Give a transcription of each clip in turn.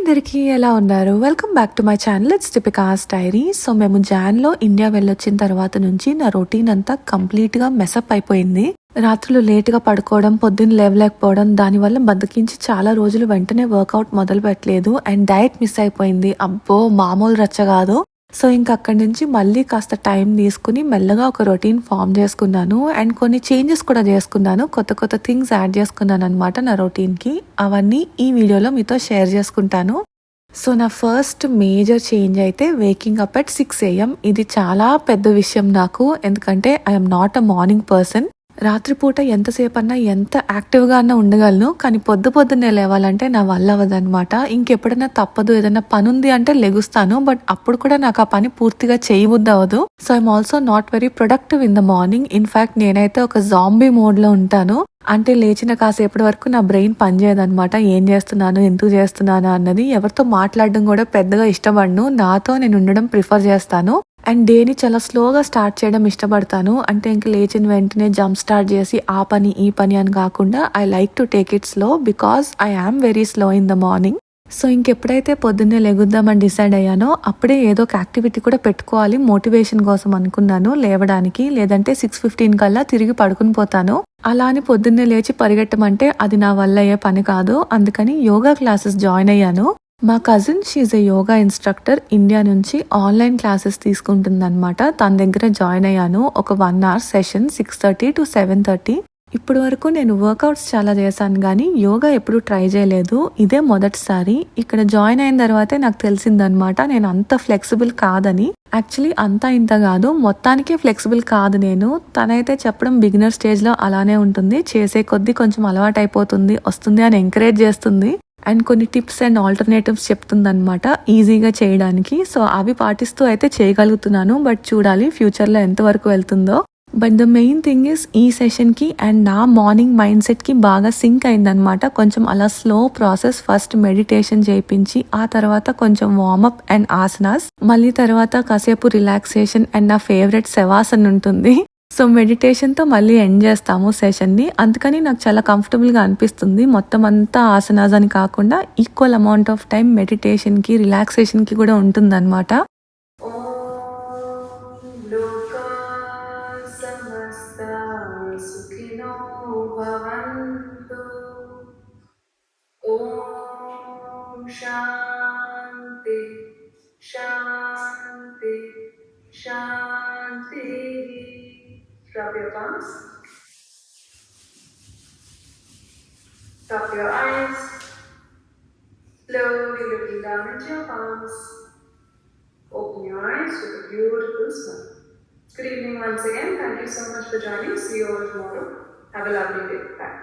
అందరికీ ఎలా ఉన్నారు? Welcome back to my channel. It's Deepika's diary. So మేము జాన్లో ఇండియా వెళ్ళొచ్చిన తర్వాత నుంచి నా రొటీన్ అంతా కంప్లీట్ గా మెసప్ అయిపోయింది. రాత్రులు లేట్ గా పడుకోవడం, పొద్దున్న లేవలేకపోవడం, దానివల్ల బద్దకించి చాలా రోజులు వెంటనే వర్కౌట్ మొదలు పెట్టలేదు అండ్ డయట్ మిస్ అయిపోయింది. అబ్బో మామూలు రచ్చ కాదు. సో ఇంక అక్కడి నుంచి మళ్ళీ కాస్త టైం తీసుకుని మెల్లగా ఒక రొటీన్ ఫామ్ చేసుకున్నాను అండ్ కొన్ని చేంజెస్ కూడా చేసుకున్నాను. కొత్త కొత్త థింగ్స్ యాడ్ చేసుకున్నాను అనమాట నా రొటీన్ కి. అవన్నీ ఈ వీడియోలో మీతో షేర్ చేసుకుంటాను. సో నా ఫస్ట్ మేజర్ చేంజ్ అయితే వేకింగ్ అప్ అట్ 6 AM. ఇది చాలా పెద్ద విషయం నాకు, ఎందుకంటే I'm not a morning person. రాత్రిపూట ఎంతసేపు అన్నా ఎంత యాక్టివ్గా అన్నా ఉండగలను, కానీ పొద్దున్నే లేవాలంటే నా వల్ల అవ్వదన్నమాట. ఇంకెప్పుడైనా తప్పదు, ఏదైనా పని ఉంది అంటే లెగుస్తాను, బట్ అప్పుడు కూడా నాకు ఆ పని పూర్తిగా చేయబుద్ధి అవ్వదు. So I'm also not very productive in the morning. In fact నేనైతే ఒక జాంబీ మోడ్లో ఉంటాను. అంటే లేచిన కాసేపటి వరకు నా బ్రెయిన్ పనిచేయదనమాట. ఏం చేస్తున్నాను, ఎందుకు చేస్తున్నాను అన్నది. ఎవరితో మాట్లాడడం కూడా పెద్దగా ఇష్టపడను. నాతో నేను ఉండడం ప్రిఫర్ చేస్తాను అండ్ డేని చాలా స్లోగా స్టార్ట్ చేయడం ఇష్టపడతాను. అంటే ఇంక లేచిన వెంటనే జంప్ స్టార్ట్ చేసి ఆ పని ఈ పని అని కాకుండా I like to take it slow because I am very slow in the morning. So ఇంకెప్పుడైతే పొద్దున్నే లెగుద్దామని డిసైడ్ అయ్యానో అప్పుడే ఏదో ఒక యాక్టివిటీ కూడా పెట్టుకోవాలి మోటివేషన్ కోసం అనుకున్నాను లేవడానికి. లేదంటే 6:15 కల్లా తిరిగి పడుకుని పోతాను. అలా అని పొద్దున్నే లేచి పరిగెట్టమంటే అది నా వల్ల అయ్యే పని కాదు. అందుకని యోగా క్లాసెస్ జాయిన్ అయ్యాను. మా cousin she's a yoga instructor. India నుంచి ఆన్లైన్ క్లాసెస్ తీసుకుంటుందన్నమాట. తన దగ్గర జాయిన్ అయ్యాను. ఒక 1 hour సెషన్ 6:30 to 7:30. ఇప్పటి వరకు నేను వర్కౌట్స్ చాలా చేశాను, కానీ యోగా ఎప్పుడు ట్రై చేయలేదు. ఇదే మొదటిసారి. ఇక్కడ జాయిన్ అయిన తర్వాతే నాకు తెలిసిందనమాట నేను అంత ఫ్లెక్సిబుల్ కాదని. యాక్చువల్లీ అంతా ఇంత కాదు, మొత్తానికే ఫ్లెక్సిబుల్ కాదు నేను. తనైతే చెప్పడం బిగినర్ స్టేజ్ లో అలానే ఉంటుంది, చేసే కొద్దీ కొంచెం అలవాటు అయిపోతుంది, వస్తుంది అని ఎంకరేజ్ చేస్తుంది అండ్ కొన్ని టిప్స్ అండ్ ఆల్టర్నేటివ్స్ చెప్తుంది అనమాట ఈజీగా చేయడానికి. సో అవి పాటిస్తూ అయితే చేయగలుగుతున్నాను, బట్ చూడాలి ఫ్యూచర్లో ఎంతవరకు వెళ్తుందో. But the main thing is ఈ సెషన్కి అండ్ నా మార్నింగ్ మైండ్ సెట్కి బాగా సింక్ అయిందనమాట. కొంచెం అలా స్లో ప్రాసెస్. ఫస్ట్ మెడిటేషన్ చేయించి ఆ తర్వాత కొంచెం వార్మప్ అండ్ ఆసనాస్, మళ్ళీ తర్వాత కాసేపు రిలాక్సేషన్ అండ్ నా ఫేవరెట్ శవాసన్ ఉంటుంది. సో మెడిటేషన్తో మళ్ళీ ఎండ్ చేస్తాము సెషన్ని. అందుకని నాకు చాలా కంఫర్టబుల్గా అనిపిస్తుంది. మొత్తం అంతా ఆసనాస్ అని కాకుండా ఈక్వల్ అమౌంట్ ఆఫ్ టైం మెడిటేషన్కి రిలాక్సేషన్కి కూడా ఉంటుందన్నమాట. శాంతి శాంతి శాంతి. Drop your palms. Drop your eyes. Slowly looking down into your palms. Open your eyes with a beautiful smile. Good evening once again. Thank you so much for joining. See you all tomorrow. Have a lovely day. Bye.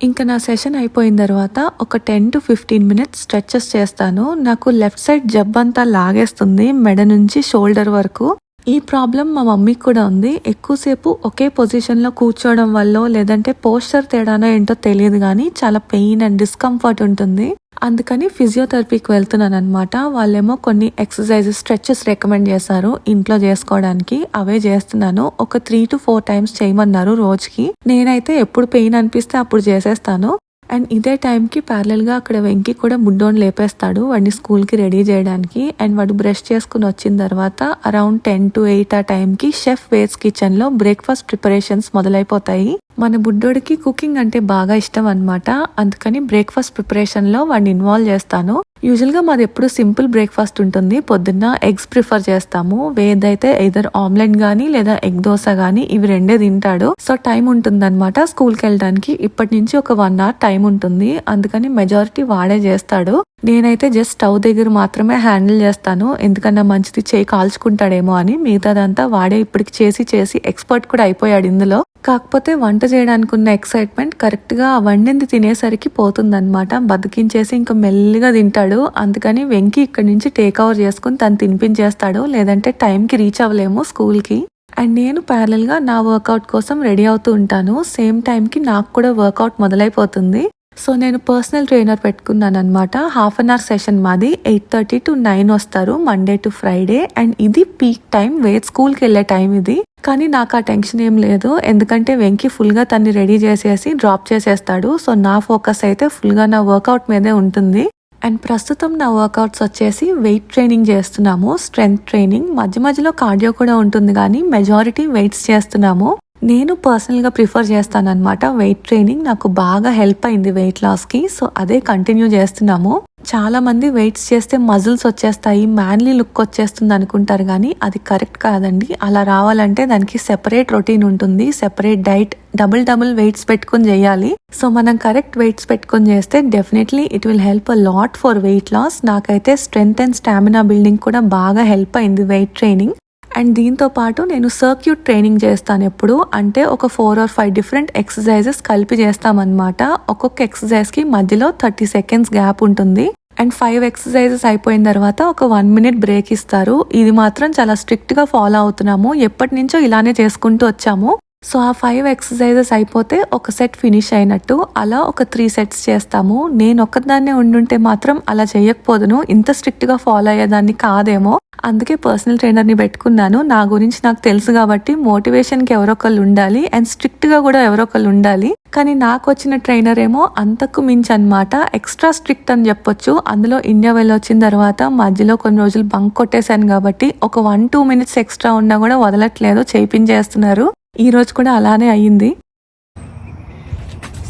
ఇంకా నా session అయిపోయిన తర్వాత ఒక 10 to 15 minutes stretches చేస్తాను. నాకు left side జబ్బంతా లాగేస్తుంది మెడ నుంచి షోల్డర్ వరకు. ఈ ప్రాబ్లం మా మమ్మీకి కూడా ఉంది. ఎక్కువసేపు ఒకే పొజిషన్లో కూర్చోవడం వల్ల లేదంటే పోస్చర్ తేడానో ఏంటో తెలియదు, కానీ చాలా పెయిన్ అండ్ డిస్కంఫర్ట్ ఉంటుంది. అందుకని ఫిజియోథెరపీకి వెళ్తున్నాను అనమాట. వాళ్ళేమో కొన్ని ఎక్సర్సైజెస్ స్ట్రెచెస్ రికమెండ్ చేశారు ఇంట్లో చేసుకోవడానికి. అవే చేస్తున్నాను. ఒక 3 to 4 times చేయమన్నారు రోజుకి. నేనైతే ఎప్పుడు పెయిన్ అనిపిస్తే అప్పుడు చేసేస్తాను. అండ్ ఇదే టైంకి ప్యారలల్గా అక్కడ వెంకి కూడా బుడ్డోని లేపేస్తాడు వాడిని స్కూల్కి రెడీ చేయడానికి. అండ్ వాడు బ్రష్ చేసుకుని వచ్చిన తర్వాత అరౌండ్ 10 to 8 ఆ టైంకి షెఫ్ వేస్ కిచెన్లో బ్రేక్ఫాస్ట్ ప్రిపరేషన్స్ మొదలైపోతాయి. మన బుడ్డోడికి కుకింగ్ అంటే బాగా ఇష్టం అనమాట. అందుకని బ్రేక్ఫాస్ట్ ప్రిపరేషన్లో వాడిని ఇన్వాల్వ్ చేస్తాను. యూజువల్గా మాది ఎప్పుడు సింపుల్ బ్రేక్ఫాస్ట్ ఉంటుంది. పొద్దున్న ఎగ్స్ ప్రిఫర్ చేస్తాము. వేదైతే ఎయిదర్ ఆమ్లెట్ గానీ లేదా ఎగ్ దోశ గానీ ఇవి రెండే తింటాడు. సో టైం ఉంటుంది అనమాట స్కూల్కి వెళ్ళడానికి. ఇప్పటి నుంచి ఒక 1 hour టైం ఉంటుంది. అందుకని మెజారిటీ వాడే చేస్తాడు. నేనైతే జస్ట్ స్టవ్ దగ్గర మాత్రమే హ్యాండిల్ చేస్తాను, ఎందుకన్నా మంచిది చేయి కాల్చుకుంటాడేమో అని. మిగతాదంతా వాడే ఇప్పటికి చేసి చేసి ఎక్స్పర్ట్ కూడా అయిపోయాడు ఇందులో. కాకపోతే వంట చేయడానికి ఉన్న ఎక్సైట్మెంట్ కరెక్ట్గా ఆ వండింది తినేసరికి పోతుందన్నమాట. బతికించేసి ఇంకా మెల్లిగా తింటాడు. అందుకని వెంకీ ఇక్కడి నుంచి టేక్ ఓవర్ చేసుకుని తను తినిపించేస్తాడు, లేదంటే టైంకి రీచ్ అవ్వలేము స్కూల్కి. అండ్ నేను ప్యారల్గా నా వర్కౌట్ కోసం రెడీ అవుతూ ఉంటాను. సేమ్ టైంకి నాకు కూడా వర్కౌట్ మొదలైపోతుంది. సో నేను పర్సనల్ ట్రైనర్ పెట్టుకున్నాను అనమాట. హాఫ్ అన్ అవర్ సెషన్ మాది. 8:30 to 9 వస్తారు మండే టు ఫ్రైడే. అండ్ ఇది పీక్ టైం, స్కూల్కి వెళ్ళే టైం ఇది. కానీ నాకు ఆ టెన్షన్ ఏం లేదు, ఎందుకంటే వెంకీ ఫుల్గా తన్ని రెడీ చేసేసి డ్రాప్ చేసేస్తాడు. సో నా ఫోకస్ అయితే ఫుల్గా నా వర్కౌట్ మీదే ఉంటుంది. అండ్ ప్రస్తుతం నా వర్కౌట్స్ వచ్చేసి వెయిట్ ట్రైనింగ్ చేస్తున్నాము, స్ట్రెంగ్త్ ట్రైనింగ్. మధ్య మధ్యలో కార్డియో కూడా ఉంటుంది, కానీ మెజారిటీ వెయిట్స్ చేస్తున్నాము. నేను పర్సనల్గా ప్రిఫర్ చేస్తాను అనమాట వెయిట్ ట్రైనింగ్. నాకు బాగా హెల్ప్ అయింది వెయిట్ లాస్కి. సో అదే కంటిన్యూ చేస్తున్నాము. చాలా మంది వెయిట్స్ చేస్తే మజిల్స్ వచ్చేస్తాయి, మ్యాన్లీ లుక్ వచ్చేస్తుంది అనుకుంటారు, కానీ అది కరెక్ట్ కాదండి. అలా రావాలంటే దానికి సెపరేట్ రొటీన్ ఉంటుంది, సెపరేట్ డైట్, డబుల్ వెయిట్స్ పెట్టుకుని చేయాలి. సో మనం కరెక్ట్ వెయిట్స్ పెట్టుకుని చేస్తే definitely it will help a lot for weight loss. నాకైతే స్ట్రెంగ్త్ అండ్ స్టామినా బిల్డింగ్ కూడా బాగా హెల్ప్ అయింది వెయిట్ ట్రైనింగ్. అండ్ దీంతో పాటు నేను సర్క్యూట్ ట్రైనింగ్ చేస్తాను ఎప్పుడు అంటే ఒక 4 or 5 డిఫరెంట్ ఎక్సర్సైజెస్ కలిపి చేస్తామన్నమాట. ఒక్కొక్క ఎక్సర్సైజ్కి మధ్యలో 30 seconds గ్యాప్ ఉంటుంది. అండ్ 5 ఎక్సర్సైజెస్ అయిపోయిన తర్వాత ఒక 1 minute బ్రేక్ ఇస్తారు. ఇది మాత్రం చాలా స్ట్రిక్ట్గా ఫాలో అవుతున్నాము, ఎప్పటి నుంచో ఇలానే చేసుకుంటూ వచ్చాము. సో ఆ 5 ఎక్సర్సైజెస్ అయిపోతే ఒక సెట్ ఫినిష్ అయినట్టు. అలా ఒక 3 sets చేస్తాము. నేను ఒక్కదాన్నే ఉండుంటే మాత్రం అలా చేయకపోదును, ఇంత స్ట్రిక్ట్గా ఫాలో అయ్యేదాన్ని కాదేమో. అందుకే పర్సనల్ ట్రైనర్ని పెట్టుకున్నాను. నా గురించి నాకు తెలుసు కాబట్టి మోటివేషన్కి ఎవరొకళ్ళు ఉండాలి, అండ్ స్ట్రిక్ట్గా కూడా ఎవరొకళ్ళు ఉండాలి. కానీ నాకు వచ్చిన ట్రైనర్ ఏమో అంతకు మించి అనమాట, ఎక్స్ట్రా స్ట్రిక్ట్ అని చెప్పొచ్చు. అందులో ఇండియా వెళ్ళి వచ్చిన తర్వాత మధ్యలో కొన్ని రోజులు బంక్ కొట్టేశాను కాబట్టి ఒక 1-2 minutes ఎక్స్ట్రా ఉన్నా కూడా వదలట్లేదు, చేయించేస్తున్నారు. ఈ రోజు కూడా అలానే అయ్యింది.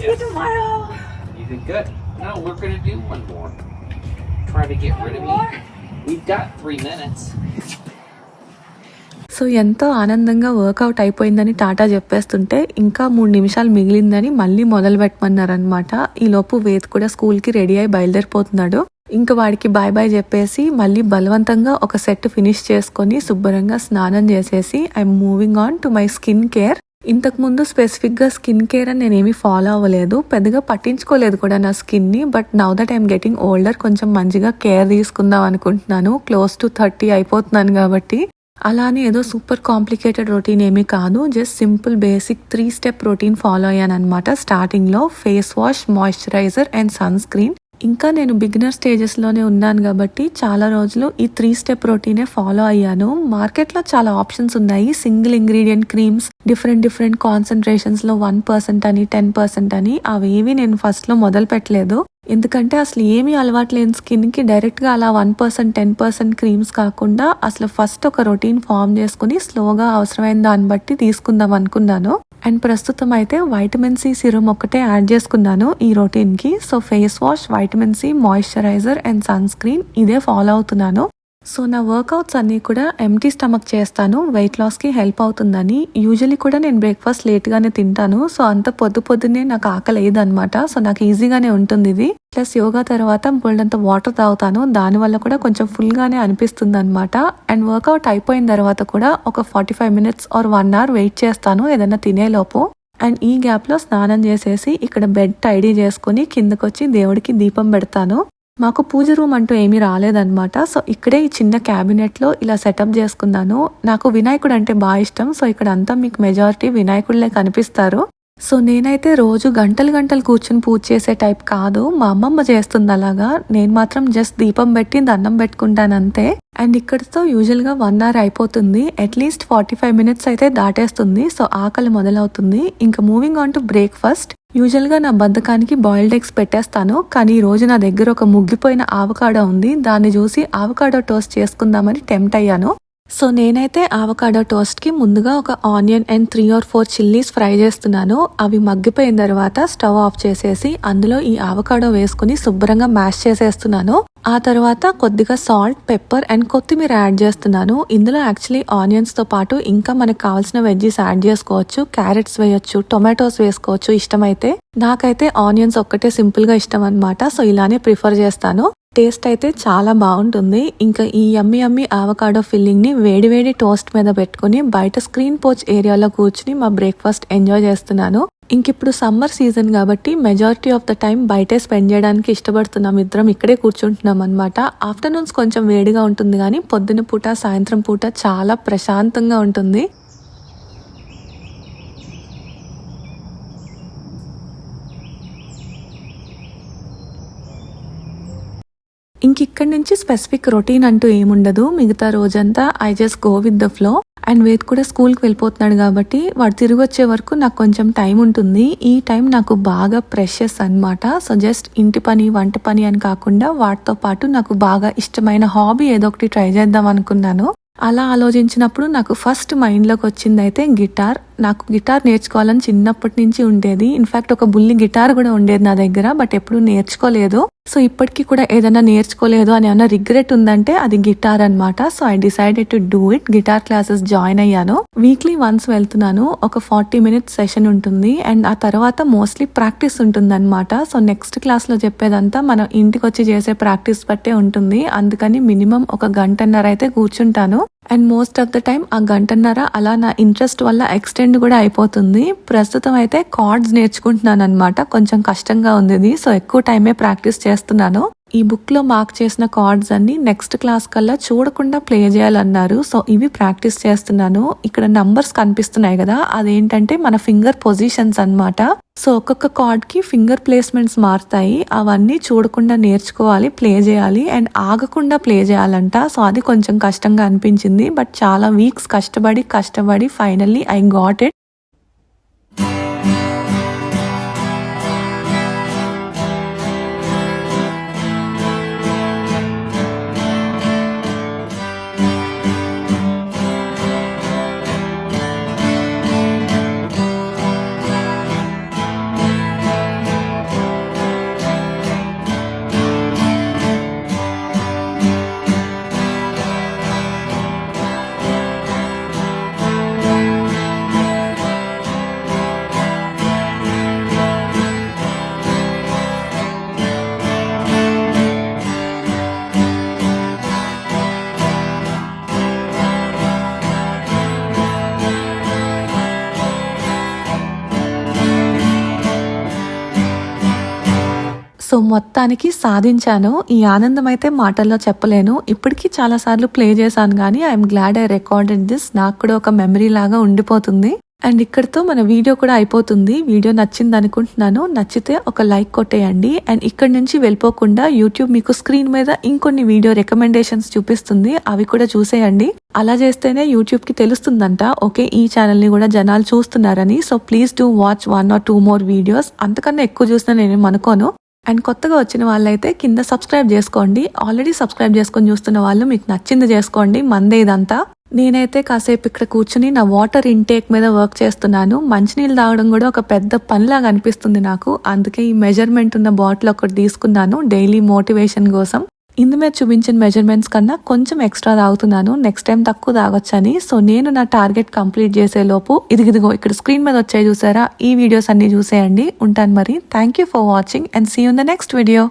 You did good. Now we're going to do one more. Try to get rid of me. We've got 3 minutes. So ఎంతో ఆనందంగా వర్కౌట్ అయిపోయిందని టాటా చెప్పేస్తుంటే ఇంకా 3 నిమిషాలు మిగిలిందని మళ్ళీ మొదలు పెట్టమన్నారనమాట. ఈలోపు వేద్ కూడా స్కూల్కి రెడీ అయి బయలుదేరిపోతున్నాడు. ఇంకా వాడికి బాయ్ బాయ్ చెప్పేసి మళ్ళీ బలవంతంగా ఒక సెట్ ఫినిష్ చేసుకొని శుభ్రంగా స్నానం చేసేసి I'm moving on to my skin care. ఇంతకు ముందు స్పెసిఫిక్గా స్కిన్ కేర్ అని నేనేమి ఫాలో అవ్వలేదు, పెద్దగా పట్టించుకోలేదు కూడా నా స్కిన్ని. But now that I'm getting older కొంచెం మంచిగా కేర్ తీసుకుందాం అనుకుంటున్నాను. క్లోజ్ టు 30 అయిపోతున్నాను కాబట్టి. అలానే ఏదో సూపర్ కాంప్లికేటెడ్ రొటీన్ ఏమీ కాదు, just simple basic 3 step routine follow అయ్యాను అనమాట. స్టార్టింగ్లో face wash, moisturiser and sun screen. ఇంకా నేను బిగినర్ స్టేజెస్లోనే ఉన్నాను కాబట్టి చాలా రోజులు ఈ 3 step రొటీనే ఫాలో అయ్యాను. మార్కెట్లో చాలా ఆప్షన్స్ ఉన్నాయి, సింగిల్ ఇంగ్రీడియంట్ క్రీమ్స్, డిఫరెంట్ కాన్సన్ట్రేషన్స్లో 1% అని 10% అని. అవేవి నేను ఫస్ట్లో మొదలు పెట్టలేదు, ఎందుకంటే అసలు ఏమీ అలవాటు లేని స్కిన్కి డైరెక్ట్గా అలా 1% 10% క్రీమ్స్ కాకుండా అసలు ఫస్ట్ ఒక రొటీన్ ఫామ్ చేసుకుని స్లోగా అవసరమైన దాన్ని బట్టి తీసుకుందాం అనుకున్నాను. అండ్ ప్రస్తుతం అయితే వైటమిన్ సి సిరమ్ ఒక్కటే యాడ్ చేసుకున్నాను ఈ రొటీన్కి. So face wash, vitamin C, moisturiser and sun screen ఇదే ఫాలో అవుతున్నాను. సో నా వర్కౌట్స్ అన్నీ కూడా ఎంటీ స్టమక్ చేస్తాను, వెయిట్ లాస్కి హెల్ప్ అవుతుందని. యూజువలీ కూడా నేను బ్రేక్ఫాస్ట్ లేట్గానే తింటాను, సో అంత పొద్దున్నే నాకు ఆకలి అయ్యేదన్నమాట. సో నాకు ఈజీగానే ఉంటుంది ఇది. ప్లస్ యోగా తర్వాత బోల్డంత వాటర్ తాగుతాను, దానివల్ల కూడా కొంచెం ఫుల్గానే అనిపిస్తుంది అనమాట. అండ్ వర్కౌట్ అయిపోయిన తర్వాత కూడా ఒక 45 minutes or 1 hour వెయిట్ చేస్తాను ఏదైనా తినేలోపు. అండ్ ఈ గ్యాప్లో స్నానం చేసేసి ఇక్కడ బెడ్ టైడీ చేసుకుని కిందకొచ్చి దేవుడికి దీపం పెడతాను. మాకు పూజ రూమ్ అంటూ ఏమీ రాలేదన్నమాట. సో ఇక్కడే ఈ చిన్న క్యాబినెట్లో ఇలా సెటప్ చేసుకున్నాను. నాకు వినాయకుడు అంటే బాగా ఇష్టం, సో ఇక్కడ అంతా మీకు మెజారిటీ వినాయకుడిలే కనిపిస్తారు. సో నేనైతే రోజు గంటలు కూర్చుని పూజ చేసే టైప్ కాదు, మా అమ్మమ్మ చేస్తుంది అలాగా. నేను మాత్రం జస్ట్ దీపం పెట్టి దండం పెట్టుకుంటాను అంతే. అండ్ ఇక్కడితో యూజువల్గా 1 hour అయిపోతుంది, అట్లీస్ట్ 45 minutes అయితే దాటేస్తుంది. సో ఆకలి మొదలవుతుంది. ఇంకా మూవింగ్ ఆన్ టు బ్రేక్ఫాస్ట్. యూజువల్గా నా బద్ధకానికి బాయిల్డ్ ఎగ్స్ పెట్టేస్తాను, కానీ ఈ రోజు నా దగ్గర ఒక ముగ్గిపోయిన ఆవకాడో ఉంది. దాన్ని చూసి ఆవకాడో టోస్ట్ చేసుకుందామని టెంప్ట్ అయ్యాను. సో నేనైతే ఆవకాడో టోస్ట్కి ముందుగా ఒక onion and 3 or 4 chillies fry చేస్తున్నాను. అవి మగ్గిపోయిన తర్వాత స్టవ్ ఆఫ్ చేసేసి అందులో ఈ ఆవకాడో వేసుకుని శుభ్రంగా మ్యాష్ చేసేస్తున్నాను. ఆ తర్వాత కొద్దిగా సాల్ట్, పెప్పర్ అండ్ కొత్తిమీర యాడ్ చేస్తున్నాను. ఇందులో యాక్చువల్లీ ఆనియన్స్ తో పాటు ఇంకా మనకు కావాల్సిన వెజ్జెస్ యాడ్ చేసుకోవచ్చు, క్యారెట్స్ వేయొచ్చు, టొమాటోస్ వేసుకోవచ్చు ఇష్టమైతే. నాకైతే ఆనియన్స్ ఒక్కటే సింపుల్ గా ఇష్టం అనమాట, సో ఇలానే ప్రిఫర్ చేస్తాను. టేస్ట్ అయితే చాలా బాగుంటుంది. ఇంకా ఈ యమ్మీ ఆవకాడో ఫిల్లింగ్ ని వేడివేడి టోస్ట్ మీద పెట్టుకుని బయట స్క్రీన్ పోచ్ ఏరియాలో కూర్చుని మా బ్రేక్ఫాస్ట్ ఎంజాయ్ చేస్తున్నాను. ఇంకిప్పుడు సమ్మర్ సీజన్ కాబట్టి మెజారిటీ ఆఫ్ ద టైం బయటే స్పెండ్ చేయడానికి ఇష్టపడుతున్నాం. ఇద్దరం ఇక్కడే కూర్చుంటున్నాం అనమాట. ఆఫ్టర్నూన్స్ కొంచెం వేడిగా ఉంటుంది కానీ పొద్దున పూట సాయంత్రం పూట చాలా ప్రశాంతంగా ఉంటుంది. ఇంకిక్కడి నుంచి స్పెసిఫిక్ రొటీన్ అంటూ ఏముండదు. మిగతా రోజంతా I just go with the flow. And Ved కూడా స్కూల్కి వెళ్ళిపోతున్నాడు కాబట్టి వాడు తిరిగి వచ్చే వరకు నాకు కొంచెం టైం ఉంటుంది. ఈ టైం నాకు బాగా ప్రెషస్ అన్నమాట. సో జస్ట్ ఇంటి పని వంట పని అని కాకుండా వాటితో పాటు నాకు బాగా ఇష్టమైన హాబీ ఏదో ఒకటి ట్రై చేద్దాం అనుకున్నాను. అలా ఆలోచించినప్పుడు నాకు ఫస్ట్ మైండ్లోకి వచ్చింది అయితే గిటార్. నాకు గిటార్ నేర్చుకోవాలని చిన్నప్పటి నుంచి ఉండేది. ఇన్ఫాక్ట్ ఒక బుల్లి గిటార్ కూడా ఉండేది నా దగ్గర, బట్ ఎప్పుడు నేర్చుకోలేదు. సో ఇప్పటికీ కూడా ఏదైనా నేర్చుకోలేదు అని ఏమన్నా రిగ్రెట్ ఉందంటే అది గిటార్ అన్నమాట. So I decided to do it. Guitar classes join అయ్యాను. వీక్లీ వన్స్ వెళ్తున్నాను. ఒక 40 minutes సెషన్ ఉంటుంది అండ్ ఆ తర్వాత మోస్ట్లీ ప్రాక్టీస్ ఉంటుంది అనమాట. సో నెక్స్ట్ క్లాస్ లో చెప్పేదంతా మనం ఇంటికి వచ్చి చేసే ప్రాక్టీస్ బట్టే ఉంటుంది. అందుకని మినిమం ఒక 1.5 గంటన్నర అయితే కూర్చుంటాను. And most of the time ఆ 1.5 గంటన్నర అలా నా ఇంట్రెస్ట్ వల్ల ఎక్స్టెండ్ కూడా అయిపోతుంది. ప్రస్తుతం అయితే కార్డ్స్ నేర్చుకుంటున్నాను అనమాట. కొంచెం కష్టంగా ఉంది ఇది. సో ఎక్కువ టైమే ప్రాక్టీస్ చేస్తున్నాను. ఈ బుక్ లో మార్క్ చేసిన కార్డ్స్ అన్ని నెక్స్ట్ క్లాస్ కల్లా చూడకుండా ప్లే చేయాలన్నారు. సో ఇవి ప్రాక్టీస్ చేస్తున్నాను. ఇక్కడ నంబర్స్ కనిపిస్తున్నాయి కదా, అదేంటంటే మన ఫింగర్ పొజిషన్స్ అన్నమాట. సో ఒక్కొక్క కార్డ్ కి ఫింగర్ ప్లేస్మెంట్స్ మారుతాయి. అవన్నీ చూడకుండా నేర్చుకోవాలి, ప్లే చేయాలి అండ్ ఆగకుండా ప్లే చేయాలంట. సో అది కొంచెం కష్టంగా అనిపించింది. బట్ చాలా వీక్స్ కష్టపడి finally I got it. So మొత్తానికి సాధించాను. ఈ ఆనందం అయితే మాటల్లో చెప్పలేను. ఇప్పటికీ చాలా సార్లు ప్లే చేశాను కానీ I'm glad I recorded this. నాకు కూడా ఒక మెమరీ లాగా ఉండిపోతుంది. అండ్ ఇక్కడితో మన వీడియో కూడా అయిపోతుంది. వీడియో నచ్చింది అనుకుంటున్నాను. నచ్చితే ఒక లైక్ కొట్టేయండి. అండ్ ఇక్కడ నుంచి వెళ్ళిపోకుండా యూట్యూబ్ మీకు స్క్రీన్ మీద ఇంకొన్ని వీడియో రికమెండేషన్స్ చూపిస్తుంది. అవి కూడా చూసేయండి. అలా చేస్తేనే యూట్యూబ్ కి తెలుస్తుందంట ఓకే ఈ ఛానల్ ని కూడా జనాలు చూస్తున్నారని. So please do watch 1 or 2 more videos. అంతకన్నా ఎక్కువ చూసినా నేనేం అనుకోను. అండ్ కొత్తగా వచ్చిన వాళ్ళైతే కింద సబ్స్క్రైబ్ చేసుకోండి. ఆల్రెడీ సబ్స్క్రైబ్ చేసుకొని చూస్తున్న వాళ్ళు మీకు నచ్చింది చేసుకోండి. మందే ఇదంతా. నేనైతే కాసేపు ఇక్కడ కూర్చుని నా వాటర్ ఇంటేక్ మీద వర్క్ చేస్తున్నాను. మంచినీళ్ళు తాగడం కూడా ఒక పెద్ద పనిలాగా అనిపిస్తుంది నాకు. అందుకే ఈ మెజర్మెంట్ ఉన్న బాటిల్ ఒకటి తీసుకున్నాను డైలీ మోటివేషన్ కోసం. ఇందు మీద చూపించిన మెజర్మెంట్స్ కన్నా కొంచెం ఎక్స్ట్రా తాగుతున్నాను. నెక్స్ట్ టైం తక్కువ తాగొచ్చని. సో నేను నా టార్గెట్ కంప్లీట్ చేసే లోపు ఇదిగో ఇక్కడ స్క్రీన్ మీద వచ్చాయి చూసారా, ఈ వీడియోస్ అన్ని చూసేయండి. ఉంటాను మరి. Thank you for watching and see you in the next video.